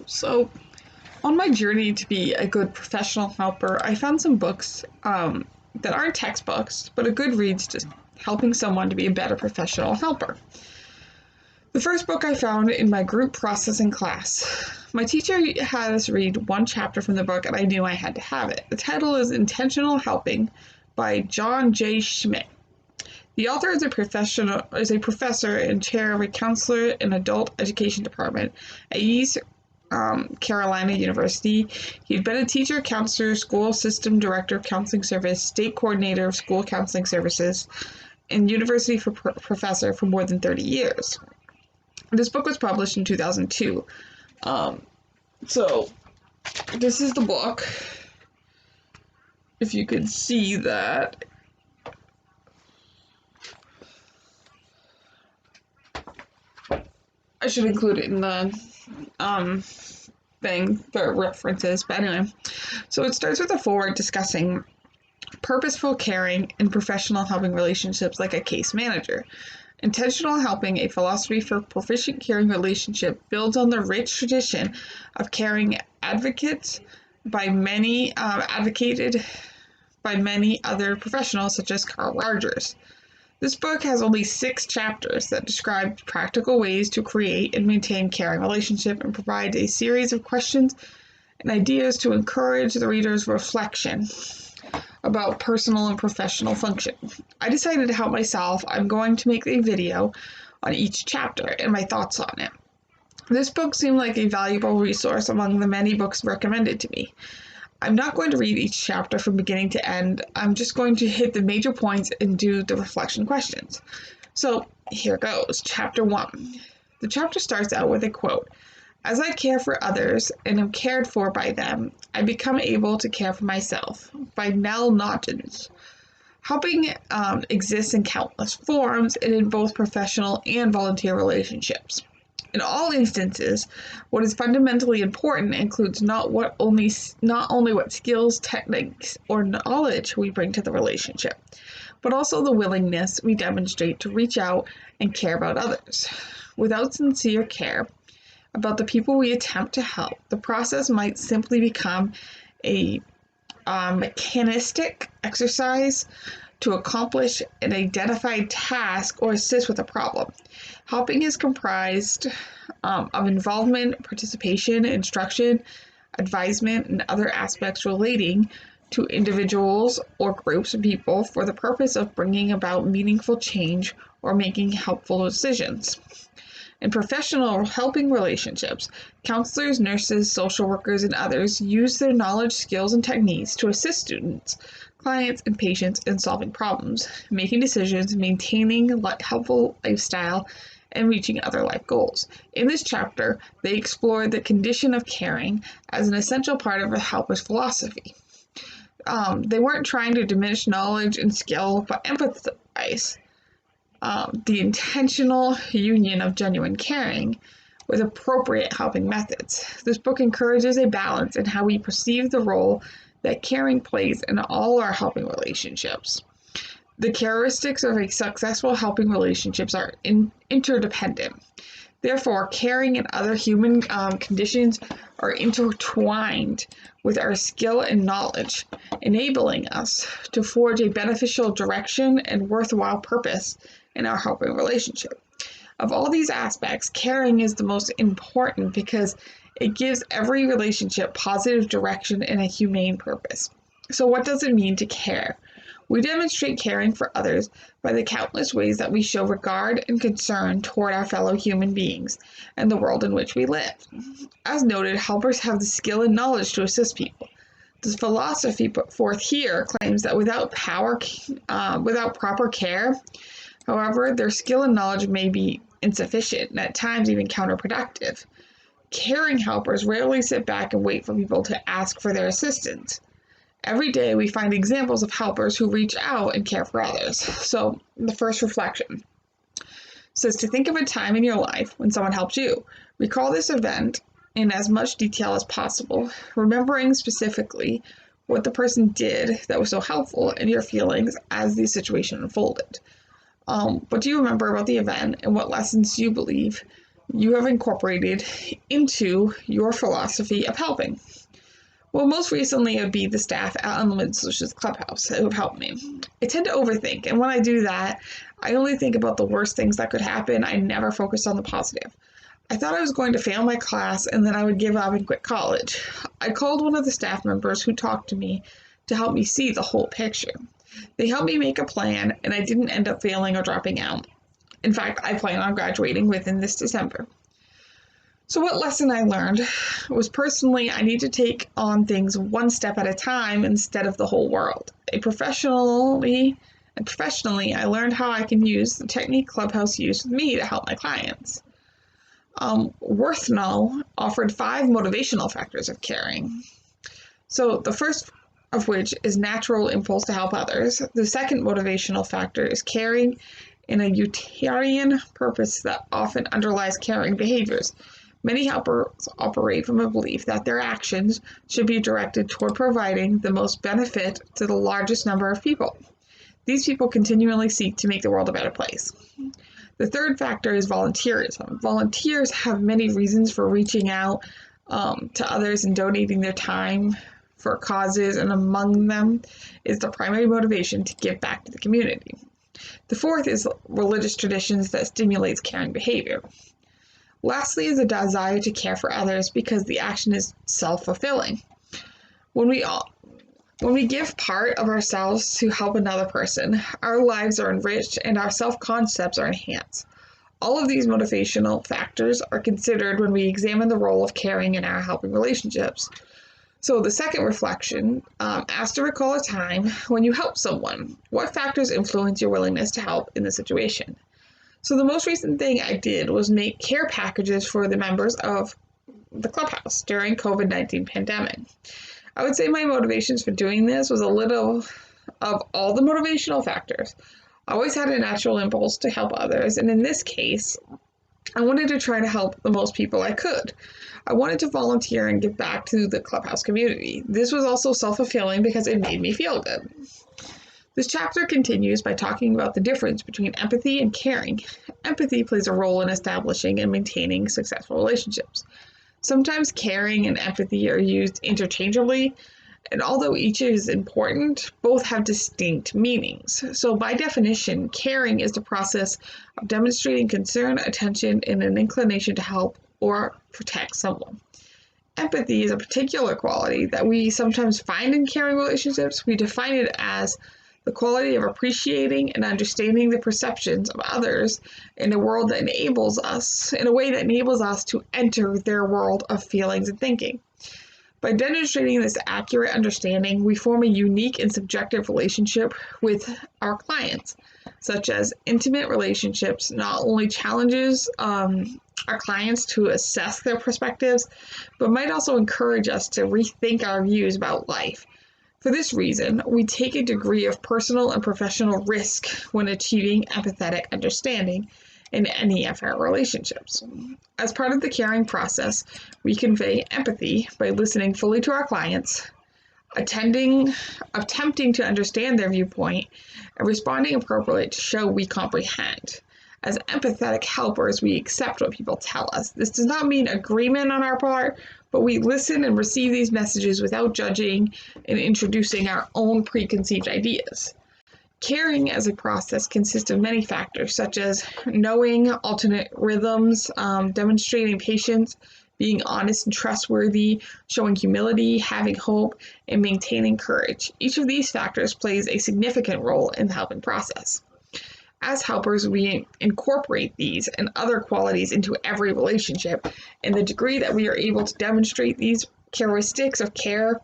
So, on my journey to be a good professional helper, I found some books that aren't textbooks, but a good reads just helping someone to be a better professional helper. The first book I found in my group processing class. My teacher had us read one chapter from the book, and I knew I had to have it. The title is Intentional Helping by John J. Schmidt. The author is a professor and chair of a counselor in adult education department at East Carolina University. He'd been a teacher, counselor, school system director of counseling service, state coordinator of school counseling services, and university professor for more than 30 years. This book was published in 2002. So this is the book. If you could see that. I should include it in the thing for references, but anyway. So it starts with a foreword discussing purposeful caring in professional helping relationships like a case manager. Intentional helping, a philosophy for proficient caring relationship, builds on the rich tradition of caring advocated by many other professionals such as Carl Rogers. This book has only 6 chapters that describe practical ways to create and maintain caring relationship and provides a series of questions and ideas to encourage the reader's reflection about personal and professional function. I decided to help myself. I'm going to make a video on each chapter and my thoughts on it. This book seemed like a valuable resource among the many books recommended to me. I'm not going to read each chapter from beginning to end. I'm just going to hit the major points and do the reflection questions. So here goes. Chapter 1. The chapter starts out with a quote. As I care for others and am cared for by them, I become able to care for myself. By Nell Naughton. Helping exists in countless forms and in both professional and volunteer relationships. In all instances, what is fundamentally important includes not only what skills, techniques, or knowledge we bring to the relationship, but also the willingness we demonstrate to reach out and care about others. Without sincere care about the people we attempt to help, the process might simply become a mechanistic exercise to accomplish an identified task or assist with a problem. Helping is comprised of involvement, participation, instruction, advisement, and other aspects relating to individuals or groups of people for the purpose of bringing about meaningful change or making helpful decisions. In professional helping relationships, counselors, nurses, social workers, and others use their knowledge, skills, and techniques to assist students, clients, and patients in solving problems, making decisions, maintaining a helpful lifestyle, and reaching other life goals. In this chapter, they explore the condition of caring as an essential part of a helper's philosophy. They weren't trying to diminish knowledge and skill, but empathize the intentional union of genuine caring with appropriate helping methods. This book encourages a balance in how we perceive the role that caring plays in all our helping relationships. The characteristics of a successful helping relationships are interdependent. Therefore, caring and other human conditions are intertwined with our skill and knowledge, enabling us to forge a beneficial direction and worthwhile purpose in our helping relationship. Of all these aspects, caring is the most important because it gives every relationship positive direction and a humane purpose. So what does it mean to care? We demonstrate caring for others by the countless ways that we show regard and concern toward our fellow human beings and the world in which we live. As noted, helpers have the skill and knowledge to assist people. The philosophy put forth here claims that without proper care, however, their skill and knowledge may be insufficient and at times even counterproductive. Caring helpers rarely sit back and wait for people to ask for their assistance. Every day we find examples of helpers who reach out and care for others. So the first reflection says to think of a time in your life when someone helped you. Recall this event in as much detail as possible, remembering specifically what the person did that was so helpful and your feelings as the situation unfolded. What do you remember about the event and what lessons do you believe you have incorporated into your philosophy of helping? Well, most recently it would be the staff at Unlimited Solutions Clubhouse who have helped me. I tend to overthink, and when I do that, I only think about the worst things that could happen. I never focus on the positive. I thought I was going to fail my class and then I would give up and quit college. I called one of the staff members who talked to me to help me see the whole picture. They helped me make a plan, and I didn't end up failing or dropping out. In fact, I plan on graduating within this December. So what lesson I learned was, personally, I need to take on things one step at a time instead of the whole world. Professionally, I learned how I can use the technique Clubhouse used with me to help my clients. Worthno offered 5 motivational factors of caring. So the first of which is natural impulse to help others. The second motivational factor is caring in a utilitarian purpose that often underlies caring behaviors. Many helpers operate from a belief that their actions should be directed toward providing the most benefit to the largest number of people. These people continually seek to make the world a better place. The third factor is volunteerism. Volunteers have many reasons for reaching out to others and donating their time for causes, and among them is the primary motivation to give back to the community. The fourth is religious traditions that stimulates caring behavior. Lastly is a desire to care for others because the action is self-fulfilling. When we give part of ourselves to help another person, our lives are enriched and our self-concepts are enhanced. All of these motivational factors are considered when we examine the role of caring in our helping relationships. So the second reflection, ask to recall a time when you helped someone. What factors influence your willingness to help in the situation? So the most recent thing I did was make care packages for the members of the Clubhouse during COVID-19 pandemic. I would say my motivations for doing this was a little of all the motivational factors. I always had a natural impulse to help others, and in this case, I wanted to try to help the most people I could. I wanted to volunteer and give back to the Clubhouse community. This was also self-fulfilling because it made me feel good. This chapter continues by talking about the difference between empathy and caring. Empathy plays a role in establishing and maintaining successful relationships. Sometimes caring and empathy are used interchangeably, and although each is important, both have distinct meanings. So by definition, caring is the process of demonstrating concern, attention, and an inclination to help or protect someone. Empathy is a particular quality that we sometimes find in caring relationships. We define it as the quality of appreciating and understanding the perceptions of others in a way that enables us to enter their world of feelings and thinking. By demonstrating this accurate understanding, we form a unique and subjective relationship with our clients, such as intimate relationships not only challenges our clients to assess their perspectives, but might also encourage us to rethink our views about life. For this reason, we take a degree of personal and professional risk when achieving empathetic understanding in any of our relationships. As part of the caring process, we convey empathy by listening fully to our clients, attempting to understand their viewpoint, and responding appropriately to show we comprehend. As empathetic helpers, we accept what people tell us. This does not mean agreement on our part, but we listen and receive these messages without judging and introducing our own preconceived ideas. Caring as a process consists of many factors, such as knowing alternate rhythms, demonstrating patience, being honest and trustworthy, showing humility, having hope, and maintaining courage. Each of these factors plays a significant role in the helping process. As helpers, we incorporate these and other qualities into every relationship, and the degree that we are able to demonstrate these characteristics of care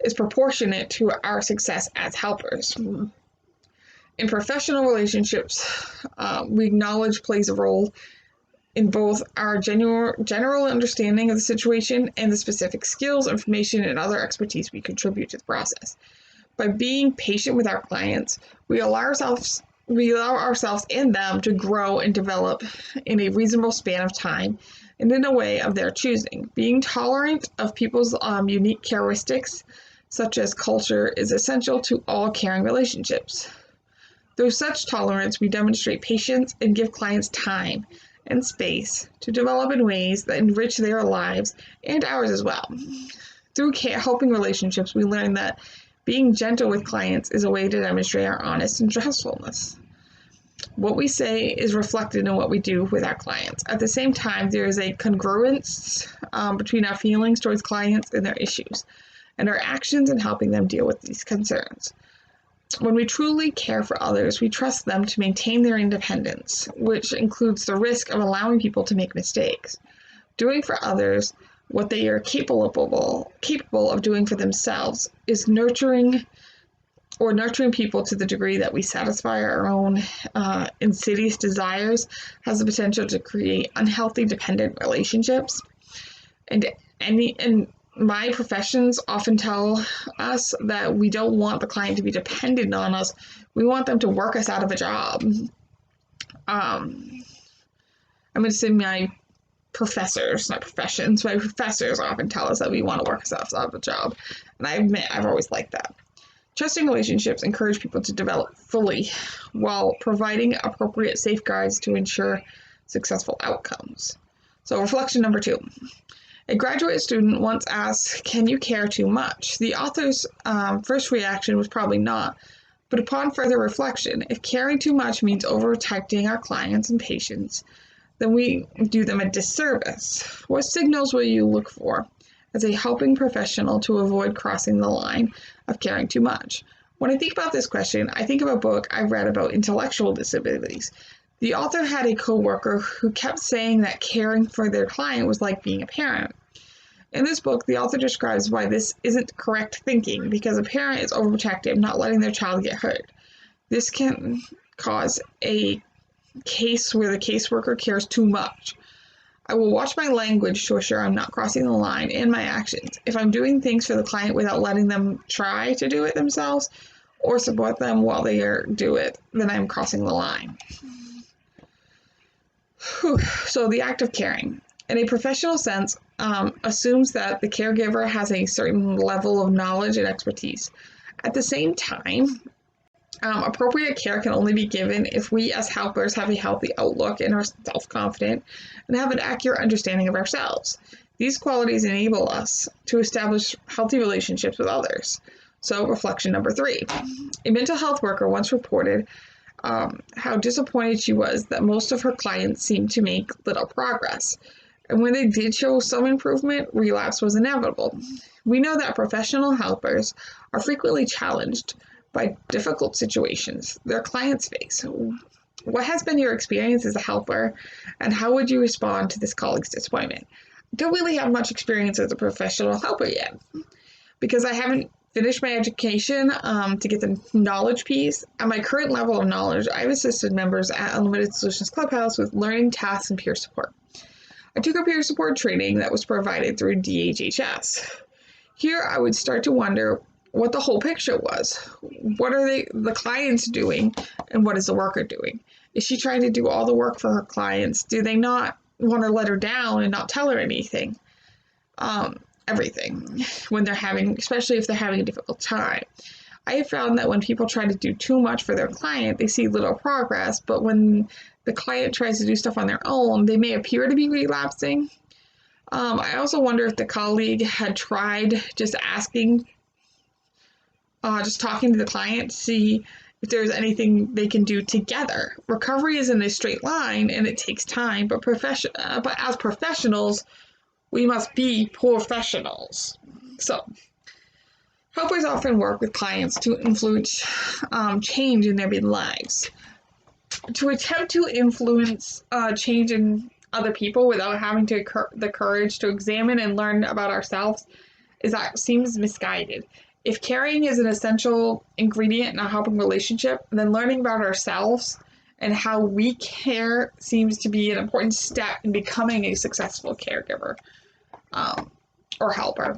is proportionate to our success as helpers. In professional relationships, we acknowledge plays a role in both our general understanding of the situation and the specific skills, information, and other expertise we contribute to the process. By being patient with our clients, we allow ourselves and them to grow and develop in a reasonable span of time and in a way of their choosing. Being tolerant of people's unique characteristics, such as culture, is essential to all caring relationships. Through such tolerance, we demonstrate patience and give clients time, and space to develop in ways that enrich their lives and ours as well. Through helping relationships, we learn that being gentle with clients is a way to demonstrate our honest and trustfulness. What we say is reflected in what we do with our clients. At the same time, there is a congruence between our feelings towards clients and their issues, and our actions in helping them deal with these concerns. When we truly care for others, we trust them to maintain their independence, which includes the risk of allowing people to make mistakes. Doing for others what they are capable of doing for themselves is nurturing people to the degree that we satisfy our own insidious desires has the potential to create unhealthy dependent relationships. And my professions often tell us that we don't want the client to be dependent on us. We want them to work us out of a job. I'm going to say my professors, not professions, my professors often tell us that we want to work ourselves out of a job. And I admit, I've always liked that. Trusting relationships encourage people to develop fully while providing appropriate safeguards to ensure successful outcomes. So reflection number 2. A graduate student once asked, "Can you care too much?" The author's first reaction was probably not, but upon further reflection, if caring too much means over-protecting our clients and patients, then we do them a disservice. What signals will you look for as a helping professional to avoid crossing the line of caring too much? When I think about this question, I think of a book I read about intellectual disabilities. The author had a coworker who kept saying that caring for their client was like being a parent. In this book, the author describes why this isn't correct thinking, because a parent is overprotective, not letting their child get hurt. This can cause a case where the caseworker cares too much. I will watch my language to assure I'm not crossing the line and my actions. If I'm doing things for the client without letting them try to do it themselves or support them while they do it, then I'm crossing the line. So the act of caring, in a professional sense, assumes that the caregiver has a certain level of knowledge and expertise. At the same time, appropriate care can only be given if we as helpers have a healthy outlook and are self-confident and have an accurate understanding of ourselves. These qualities enable us to establish healthy relationships with others. So reflection number 3. A mental health worker once reported how disappointed she was that most of her clients seemed to make little progress. And when they did show some improvement, relapse was inevitable. We know that professional helpers are frequently challenged by difficult situations their clients face. What has been your experience as a helper, and how would you respond to this colleague's disappointment? I don't really have much experience as a professional helper yet, because I haven't finished my education to get the knowledge piece. At my current level of knowledge, I've assisted members at Unlimited Solutions Clubhouse with learning tasks and peer support. I took a peer support training that was provided through DHHS. Here, I would start to wonder what the whole picture was. What are the clients doing, and what is the worker doing? Is she trying to do all the work for her clients? Do they not want to let her down and not tell her anything? Everything, when they're especially if they're having a difficult time. I have found that when people try to do too much for their client, they see little progress, but when the client tries to do stuff on their own, they may appear to be relapsing. I also wonder if the colleague had tried just talking to the client to see if there's anything they can do together. Recovery isn't a straight line and it takes time, but as professionals, we must be professionals. So, helpers often work with clients to influence change in their lives. To attempt to influence change in other people without having the courage to examine and learn about ourselves seems misguided. If caring is an essential ingredient in a helping relationship, then learning about ourselves and how we care seems to be an important step in becoming a successful caregiver or helper.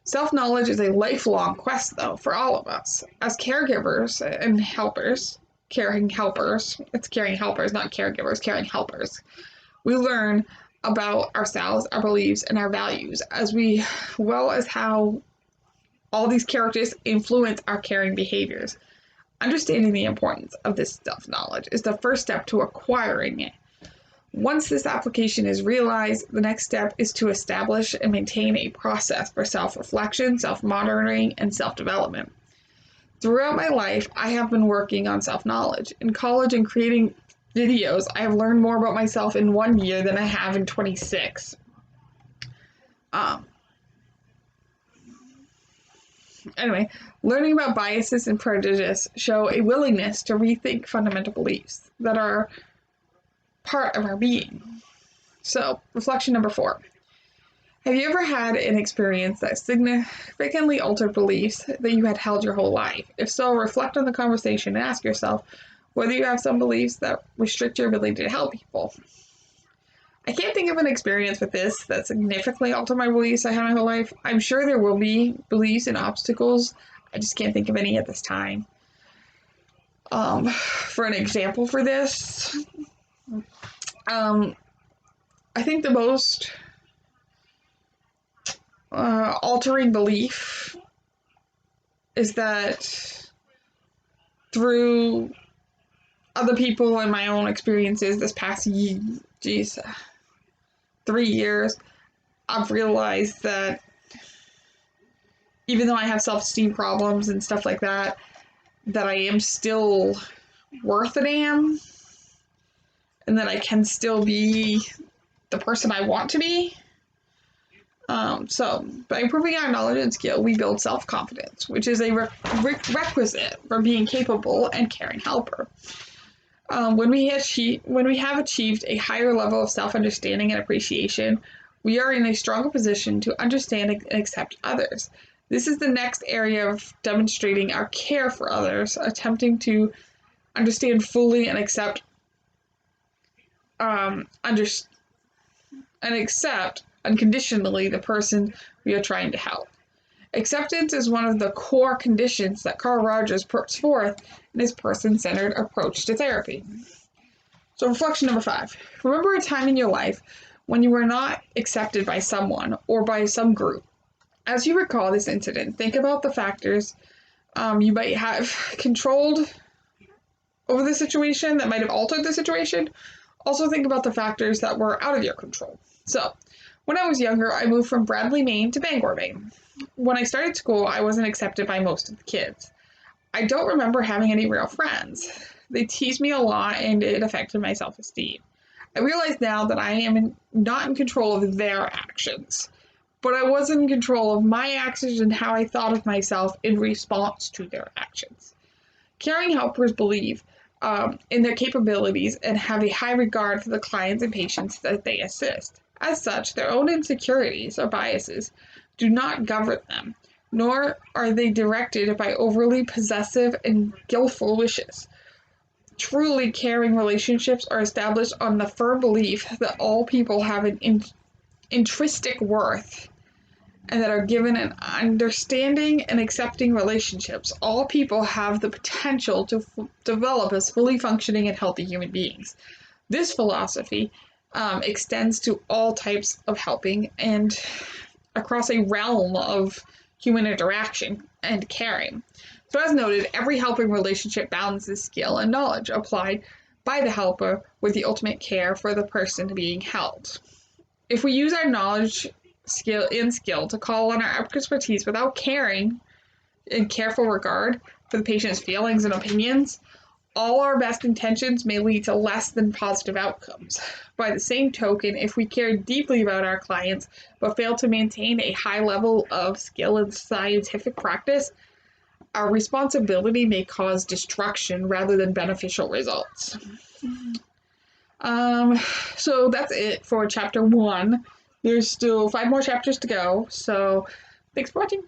Self-knowledge is a lifelong quest, though, for all of us. As caregivers and helpers, caring helpers, it's caring helpers, not caregivers, caring helpers, we learn about ourselves, our beliefs, and our values, as well as how all these characters influence our caring behaviors. Understanding the importance of this self-knowledge is the first step to acquiring it. Once this application is realized, the next step is to establish and maintain a process for self-reflection, self-monitoring, and self-development. Throughout my life, I have been working on self-knowledge. In college and creating videos, I have learned more about myself in 1 year than I have in 26. Anyway, learning about biases and prejudice show a willingness to rethink fundamental beliefs that are part of our being. So, reflection number 4. Have you ever had an experience that significantly altered beliefs that you had held your whole life? If so, reflect on the conversation and ask yourself whether you have some beliefs that restrict your ability to help people. I can't think of an experience with this that significantly altered my beliefs I had my whole life. I'm sure there will be beliefs and obstacles. I just can't think of any at this time. For an example for this, I think the most altering belief is that through other people and my own experiences this past 3 years, I've realized that even though I have self-esteem problems and stuff like that, that I am still worth a damn, and that I can still be the person I want to be. So, by improving our knowledge and skill, we build self-confidence, which is a requisite for being capable and caring helper. When we have achieved a higher level of self-understanding and appreciation, we are in a stronger position to understand and accept others. This is the next area of demonstrating our care for others, attempting to understand fully and accept unconditionally the person we are trying to help. Acceptance is one of the core conditions that Carl Rogers puts forth in his person-centered approach to therapy. So reflection number 5. Remember a time in your life when you were not accepted by someone or by some group. As you recall this incident, think about the factors you might have controlled over the situation that might have altered the situation. Also think about the factors that were out of your control. So, when I was younger, I moved from Bradley, Maine to Bangor, Maine. When I started school, I wasn't accepted by most of the kids. I don't remember having any real friends. They teased me a lot and it affected my self-esteem. I realize now that I am not in control of their actions, but I was in control of my actions and how I thought of myself in response to their actions. Caring helpers believe in their capabilities and have a high regard for the clients and patients that they assist. As such, their own insecurities or biases do not govern them, nor are they directed by overly possessive and guiltful wishes. Truly caring relationships are established on the firm belief that all people have an intrinsic worth and that are given an understanding and accepting relationships. All people have the potential to develop as fully functioning and healthy human beings. This philosophy extends to all types of helping and across a realm of human interaction and caring. So as noted, every helping relationship balances skill and knowledge applied by the helper with the ultimate care for the person being helped. If we use our knowledge, skill to call on our expertise without caring and careful regard for the patient's feelings and opinions, all our best intentions may lead to less than positive outcomes. By the same token, if we care deeply about our clients but fail to maintain a high level of skill in scientific practice, our responsibility may cause destruction rather than beneficial results. So that's it for chapter 1. There's still 5 more chapters to go, so thanks for watching.